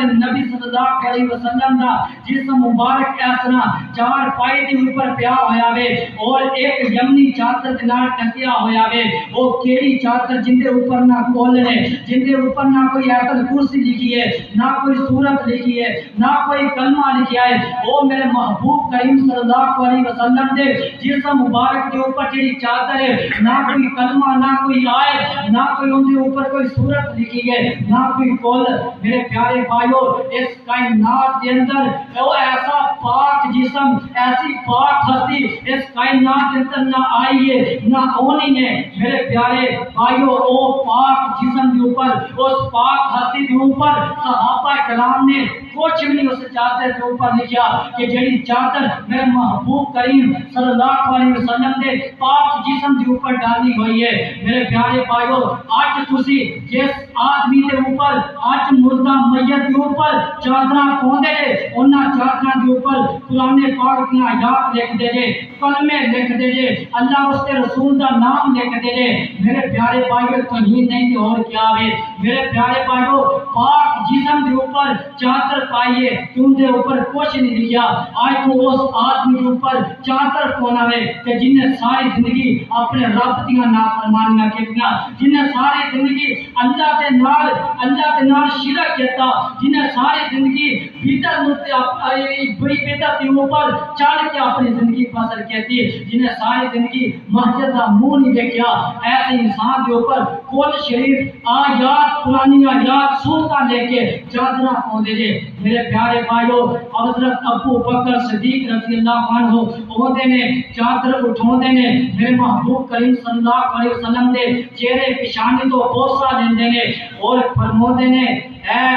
کے نبی صلی اللہ علیہ وسلم دا جسم مبارک اس طرح چار پائی دے اوپر پیا ہویا وے اور ایک یمنی چادر دے نال ٹکیا ہویا وے. وہ کیڑی چادر جن دے اوپر نہ کول نے، جن دے اوپر نہ کوئی آیت الکرسی لکھی ہے، نہ کوئی سورت لکھی ہے، نہ کوئی کلمہ لکھا ہے. وہ میرے محبوب کریم صلی اللہ علیہ وسلم دے جسم مبارک دے اوپر جڑی چادر ہے، نہ کوئی کلمہ، نہ کوئی آیت، نہ کوئی ان دے اوپر کوئی سورت لکھی ہے، نہ کوئی قول. میرے پیارے بھائیو، اس کائنات کے اندر وہ ایسا پاک جسم، ایسی پاک ہستی اس کائنات کے اندر نہ آئی ہے نہ ہونی ہے. میرے پیارے بھائیو، وہ پاک جسم کے اوپر، اس پاک ہستی کے اوپر صحابہ کرام نے کچھ بھی نہیں اس چادر کے اوپر لکھا کہ جڑی چادر میرے محبوب کریم صلی اللہ علیہ وسلم نے پاک جسم کے اوپر ڈالی ہوئی ہے. میرے پیارے بھائیو، آج تسی جس آدمی کے اوپر، آج مردہ میت کے اوپر چادراں پوندے جے، انہاں چادراں کے اوپر قرآن پاک کی آیات لکھ دے جے، کلمے لکھ دے جے، اللہ اس کے رسول دا نام لکھ دے جے. میرے پیارے بھائیو، توہین نہیں تو اور کیا ہے. میرے پیارے بھائیو، پاک جسم کے اوپر چادر پائیے، تم دے اوپر کچھ نہیں لکھا. آج تو اس آدمی کے اوپر چادر پونا ہے کہ جن نے ساری زندگی اپنے رب دیاں نافرمانیاں کیتیاں، جن نے ساری زندگی اللہ کے نال شرک کیتا، جن نے ساری زندگی بڑی بدعت کے اوپر چڑھ کے اپنی زندگی بسر کیتی، جن نے ساری زندگی مسجد کا منہ نہیں دیکھا. ایسے انسان کے اوپر کل شریف آیات، پرانی آیات، سورتاں لے کے چادراں پوندے جے. میرے پیارے بھائیو، حضرت ابو بکر صدیق رضی اللہ عنہ اوندے نے چادر اٹھاوندے نے میرے محبوب کریم صلی اللہ علیہ وسلم دے چہرے پیشانی تو بوسہ لیندے نے اور فرماندے نے، اے